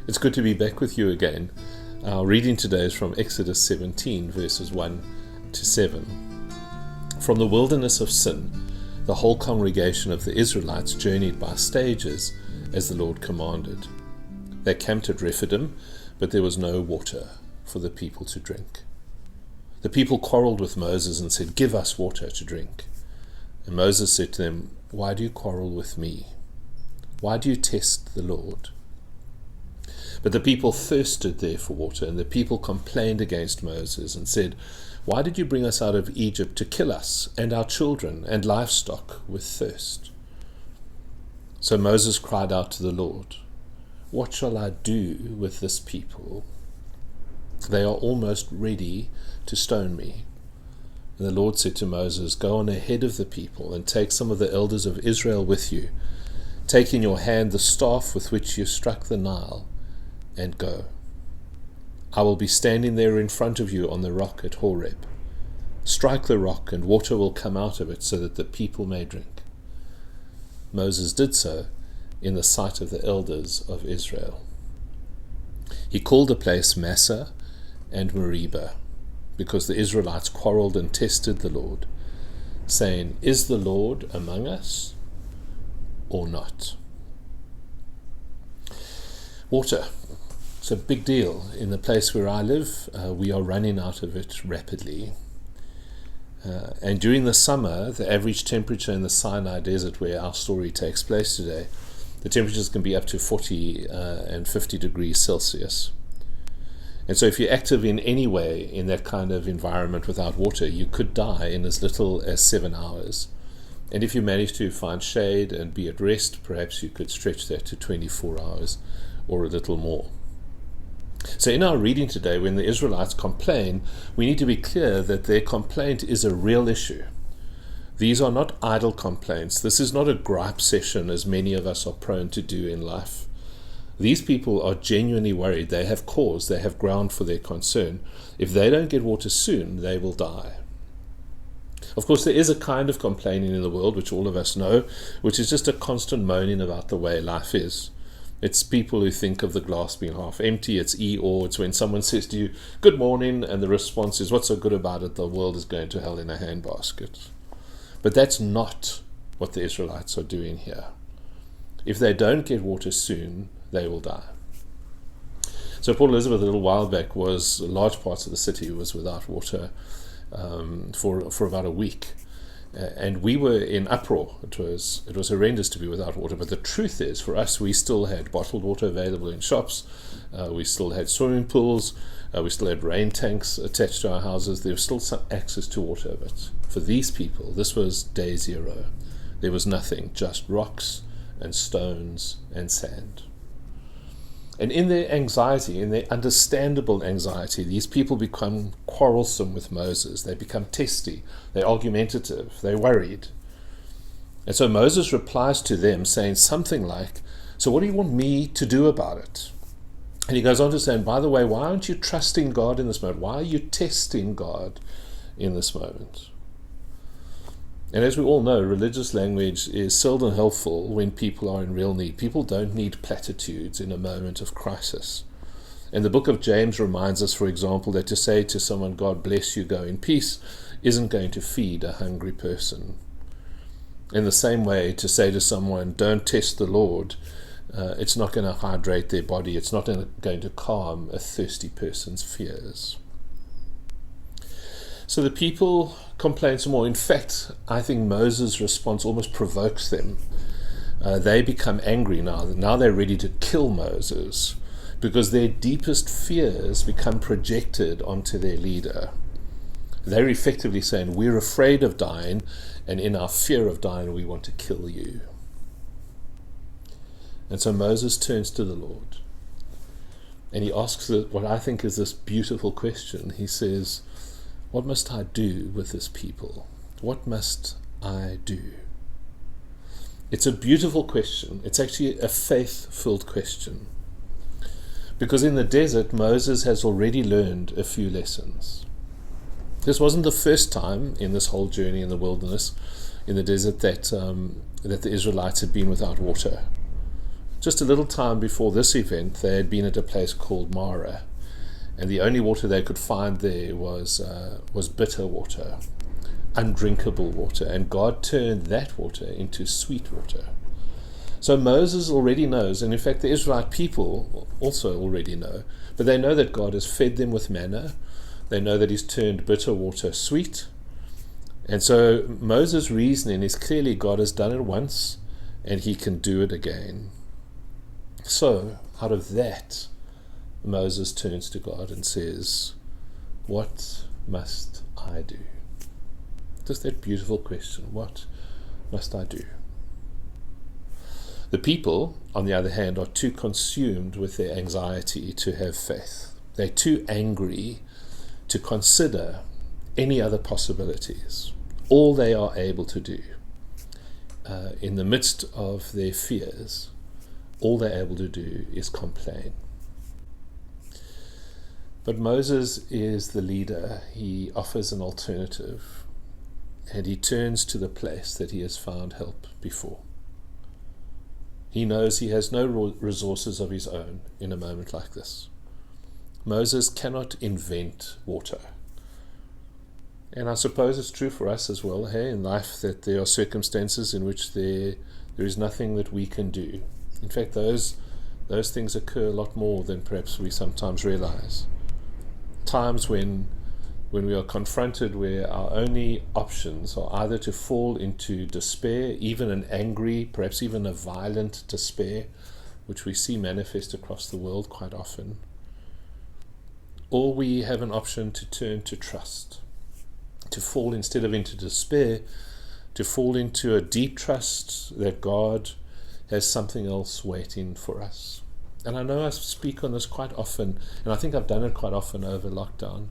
It's good to be back with you again. Our reading today is from Exodus 17, verses 1 to 7. From the wilderness of Sin, the whole congregation of the Israelites journeyed by stages as the Lord commanded. They camped at Rephidim, but there was no water for the people to drink. The people quarreled with Moses and said, "Give us water to drink." And Moses said to them, "Why do you quarrel with me? Why do you test the Lord?" But the people thirsted there for water, and the people complained against Moses and said, "Why did you bring us out of Egypt to kill us and our children and livestock with thirst?" So Moses cried out to the Lord, "What shall I do with this people? They are almost ready to stone me." And the Lord said to Moses, "Go on ahead of the people and take some of the elders of Israel with you. Take in your hand the staff with which you struck the Nile, and go. I will be standing there in front of you on the rock at Horeb. Strike the rock, and water will come out of it so that the people may drink." Moses did so in the sight of the elders of Israel. He called the place Massah and Meribah, because the Israelites quarreled and tested the Lord, saying, "Is the Lord among us or not?" Water. It's a big deal. In the place where I live, we are running out of it rapidly. And during the summer, the average temperature in the Sinai Desert, where our story takes place today, the temperatures can be up to 40 and 50 degrees Celsius. And so if you're active in any way in that kind of environment without water, you could die in as little as 7 hours. And if you manage to find shade and be at rest, perhaps you could stretch that to 24 hours or a little more. So in our reading today, when the Israelites complain, we need to be clear that their complaint is a real issue. These are not idle complaints. This is not a gripe session, as many of us are prone to do in life. These people are genuinely worried. They have cause, they have ground for their concern. If they don't get water soon, they will die. Of course, there is a kind of complaining in the world, which all of us know, which is just a constant moaning about the way life is. It's people who think of the glass being half empty. It's Eeyore. It's when someone says to you, "Good morning," and the response is, "What's so good about it? The world is going to hell in a handbasket." But that's not what the Israelites are doing here. If they don't get water soon, they will die. So Port Elizabeth, a little while back, large parts of the city was without water for about a week. And we were in uproar. It was horrendous to be without water. But the truth is, for us, we still had bottled water available in shops. We still had swimming pools. We still had rain tanks attached to our houses. There was still some access to water. But for these people, this was day zero. There was nothing, just rocks and stones and sand. And in their anxiety, in their understandable anxiety, these people become quarrelsome with Moses. They become testy. They're argumentative. They're worried. And so Moses replies to them saying something like, "So what do you want me to do about it?" And he goes on to say, and by the way, why aren't you trusting God in this moment? Why are you testing God in this moment? And as we all know, religious language is seldom helpful when people are in real need. People don't need platitudes in a moment of crisis. And the book of James reminds us, for example, that to say to someone, "God bless you, go in peace," isn't going to feed a hungry person. In the same way, to say to someone, "Don't test the Lord," it's not going to hydrate their body. It's not going to calm a thirsty person's fears. So the people complain some more. In fact, I think Moses' response almost provokes them. They become angry now. Now they're ready to kill Moses because their deepest fears become projected onto their leader. They're effectively saying, "We're afraid of dying, and in our fear of dying, we want to kill you." And so Moses turns to the Lord, and he asks what I think is this beautiful question. He says, "What must I do with this people? What must I do?" It's a beautiful question. It's actually a faith-filled question. Because in the desert, Moses has already learned a few lessons. This wasn't the first time in this whole journey in the wilderness, in the desert, that the Israelites had been without water. Just a little time before this event, they had been at a place called Marah, and the only water they could find there was bitter water, undrinkable water, and God turned that water into sweet water. So Moses already knows, and in fact the Israelite people also already know, but they know that God has fed them with manna. They know that he's turned bitter water sweet. And so Moses' reasoning is clearly God has done it once and he can do it again. So out of that, Moses turns to God and says, what must I do? Just that beautiful question, what must I do? The people, on the other hand, are too consumed with their anxiety to have faith. They're too angry to consider any other possibilities. All they are able to do in the midst of their fears, all they're able to do is complain. But Moses is the leader. He offers an alternative, and he turns to the place that he has found help before. He knows he has no resources of his own in a moment like this. Moses cannot invent water. And I suppose it's true for us as well, in life, that there are circumstances in which there is nothing that we can do. In fact, those things occur a lot more than perhaps we sometimes realize. Times when we are confronted where our only options are either to fall into despair, even an angry, perhaps even a violent despair, which we see manifest across the world quite often, or we have an option to turn to trust, to fall instead of into despair, to fall into a deep trust that God has something else waiting for us. And I know I speak on this quite often, and I think I've done it quite often over lockdown,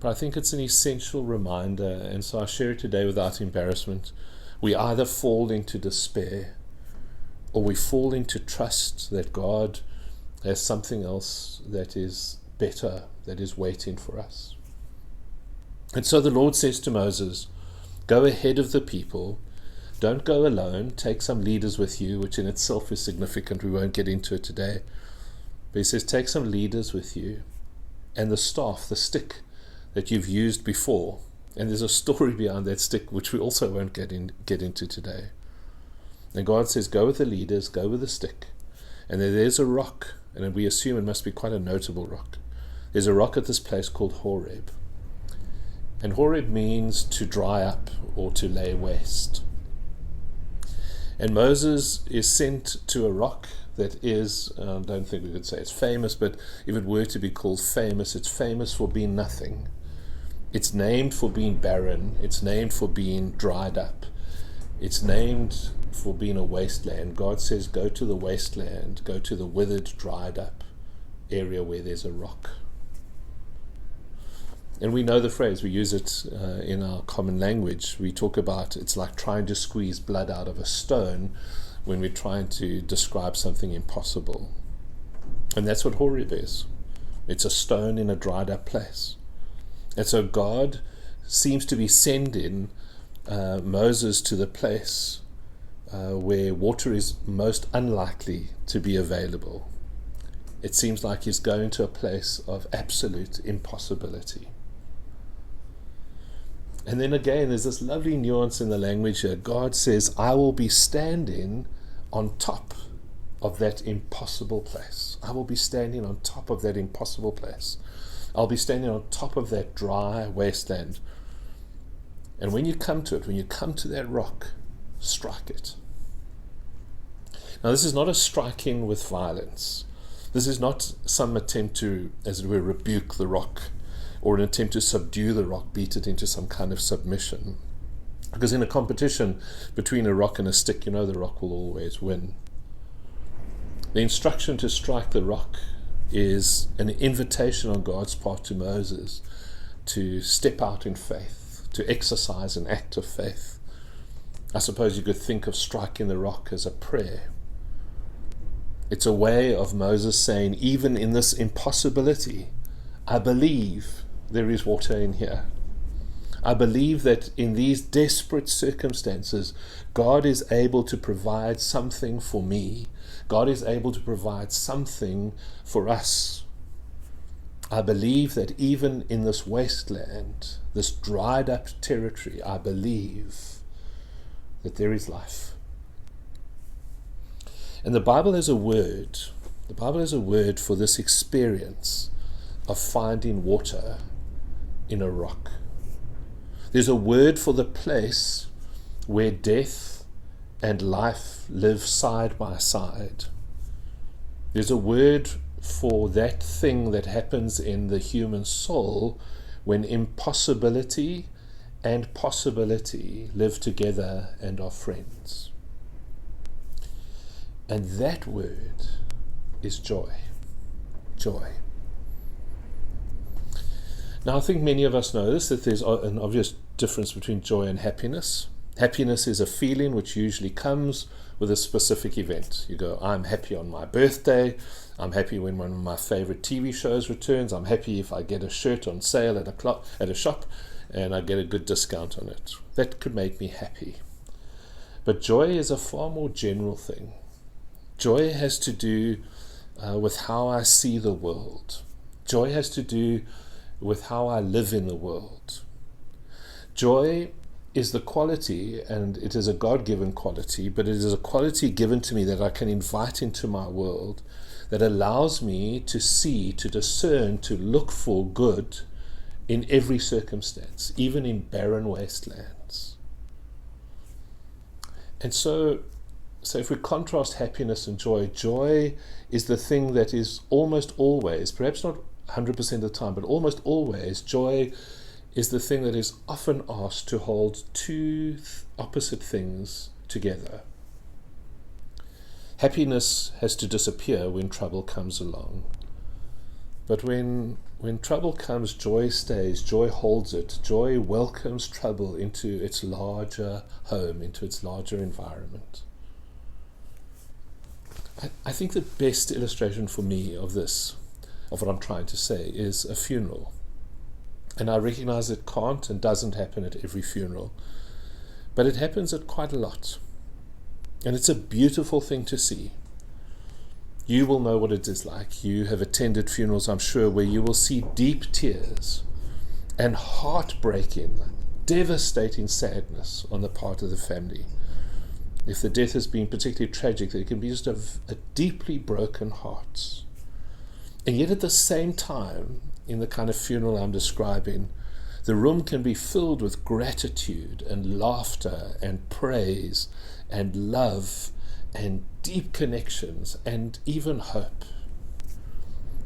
but I think it's an essential reminder, and so I share it today without embarrassment. We either fall into despair, or we fall into trust that God has something else that is better, that is waiting for us. And so the Lord says to Moses, go ahead of the people. Don't go alone. Take some leaders with you, which in itself is significant. We won't get into it today. But he says, take some leaders with you, and the staff, the stick that you've used before. And there's a story behind that stick, which we also won't get into today. And God says, go with the leaders, go with the stick. And there's a rock, and we assume it must be quite a notable rock. There's a rock at this place called Horeb. And Horeb means to dry up or to lay waste. And Moses is sent to a rock that is, I don't think we could say it's famous, but if it were to be called famous, it's famous for being nothing. It's named for being barren. It's named for being dried up. It's named for being a wasteland. God says, go to the wasteland, go to the withered, dried up area where there's a rock. And we know the phrase, we use it in our common language. We talk about it's like trying to squeeze blood out of a stone when we're trying to describe something impossible. And that's what Horeb is. It's a stone in a dried up place. And so God seems to be sending Moses to the place where water is most unlikely to be available. It seems like he's going to a place of absolute impossibility. And then again, there's this lovely nuance in the language here. God says, I will be standing on top of that impossible place. I will be standing on top of that impossible place. I'll be standing on top of that dry wasteland. And when you come to it, when you come to that rock, strike it. Now, this is not a striking with violence. This is not some attempt to, as it were, rebuke the rock, or an attempt to subdue the rock, beat it into some kind of submission. Because in a competition between a rock and a stick, the rock will always win. The instruction to strike the rock is an invitation on God's part to Moses to step out in faith, to exercise an act of faith. I suppose you could think of striking the rock as a prayer. It's a way of Moses saying, even in this impossibility, I believe there is water in here. I believe that in these desperate circumstances, God is able to provide something for me. God is able to provide something for us. I believe that even in this wasteland, this dried up territory, I believe that there is life. And the Bible has a word. The Bible has a word for this experience of finding water in a rock. There's a word for the place where death and life live side by side. There's a word for that thing that happens in the human soul when impossibility and possibility live together and are friends. And that word is joy. Joy. Now, I think many of us know this, that there's an obvious difference between joy and happiness. Happiness is a feeling which usually comes with a specific event. You go, I'm happy on my birthday. I'm happy when one of my favorite TV shows returns. I'm happy if I get a shirt on sale at a shop and I get a good discount on it. That could make me happy. But joy is a far more general thing. Joy has to do with how I see the world. Joy has to do with how I live in the world. Joy is the quality, and it is a God-given quality, but it is a quality given to me that I can invite into my world, that allows me to see, to discern, to look for good in every circumstance, even in barren wastelands. And so if we contrast happiness and joy, joy is the thing that is almost always, perhaps not 100% of the time, but almost always, joy is the thing that is often asked to hold two opposite things together. Happiness has to disappear when trouble comes along. But when trouble comes, joy stays, joy holds it, joy welcomes trouble into its larger home, into its larger environment. I think the best illustration for me of this, of what I'm trying to say, is a funeral. And I recognize it can't and doesn't happen at every funeral, but it happens at quite a lot. And it's a beautiful thing to see. You will know what it is like. You have attended funerals, I'm sure, where you will see deep tears and heartbreaking, devastating sadness on the part of the family. If the death has been particularly tragic, there can be just a deeply broken heart. And yet at the same time, in the kind of funeral I'm describing, the room can be filled with gratitude and laughter and praise and love and deep connections and even hope.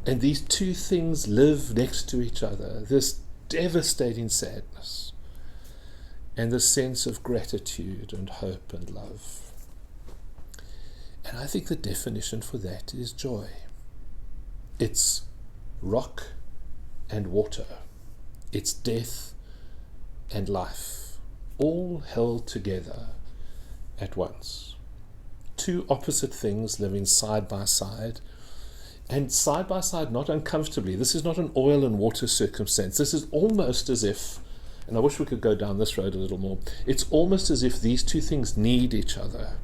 And these two things live next to each other, this devastating sadness and the sense of gratitude and hope and love. And I think the definition for that is joy. It's rock and water. It's death and life, all held together at once. Two opposite things living side by side, and side by side, not uncomfortably. This is not an oil and water circumstance. This is almost as if, and I wish we could go down this road a little more, it's almost as if these two things need each other.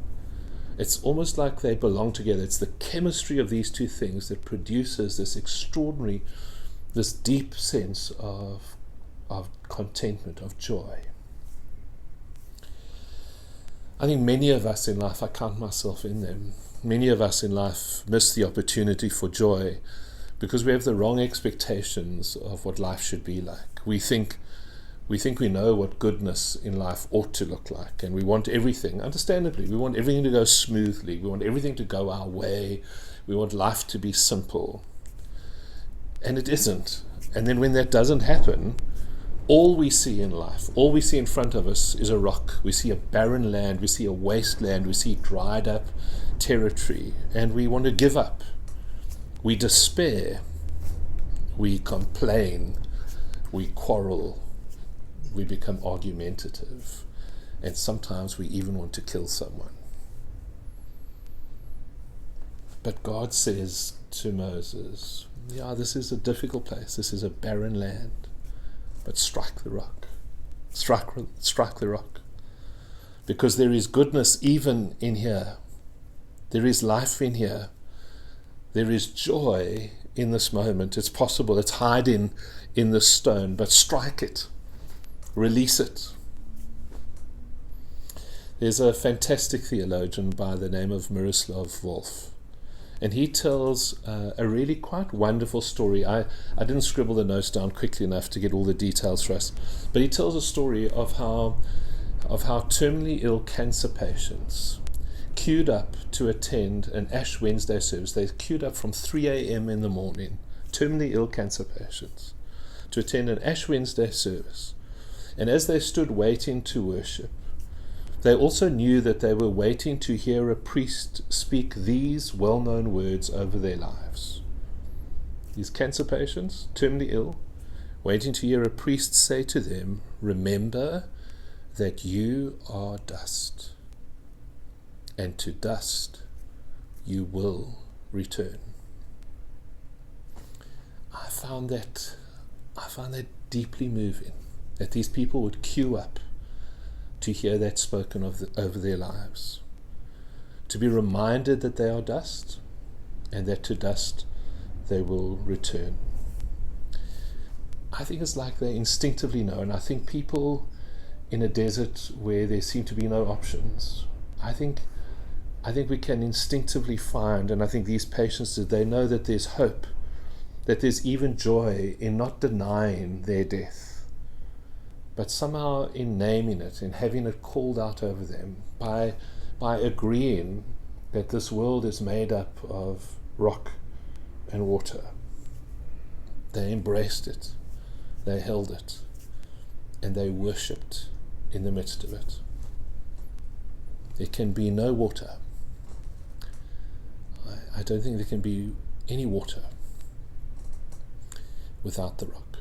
It's almost like they belong together. It's the chemistry of these two things that produces this extraordinary, this deep sense of contentment, of joy. I think many of us in life, I count myself in them, many of us in life miss the opportunity for joy because we have the wrong expectations of what life should be like. We think we know what goodness in life ought to look like, and we want everything, understandably, we want everything to go smoothly, we want everything to go our way, we want life to be simple. And it isn't. And then when that doesn't happen, all we see in life, all we see in front of us is a rock. We see a barren land, we see a wasteland, we see dried up territory, and we want to give up. We despair, we complain, we quarrel, we become argumentative, and sometimes we even want to kill someone. But God says to Moses, yeah, this is a difficult place, this is a barren land, but strike the rock. Strike the rock. Because there is goodness even in here. There is life in here. There is joy in this moment. It's possible. It's hiding in the stone. But strike it. Release it. There's a fantastic theologian by the name of Miroslav Volf. And he tells a really quite wonderful story. I didn't scribble the notes down quickly enough to get all the details for us. But he tells a story of how terminally ill cancer patients queued up to attend an Ash Wednesday service. They queued up from 3 a.m. in the morning, terminally ill cancer patients, to attend an Ash Wednesday service. And as they stood waiting to worship, they also knew that they were waiting to hear a priest speak these well-known words over their lives. These cancer patients, terminally ill, waiting to hear a priest say to them, "Remember that you are dust, and to dust you will return." I found that deeply moving, that these people would queue up to hear that spoken over their lives, to be reminded that they are dust, and that to dust they will return. I think it's like they instinctively know, and I think people in a desert where there seem to be no options, I think we can instinctively find, and I think these patients do, they know that there's hope, that there's even joy in not denying their death, but somehow in naming it, in having it called out over them, by agreeing that this world is made up of rock and water. They embraced it, they held it, and they worshipped in the midst of it. There can be no water. I don't think there can be any water without the rock.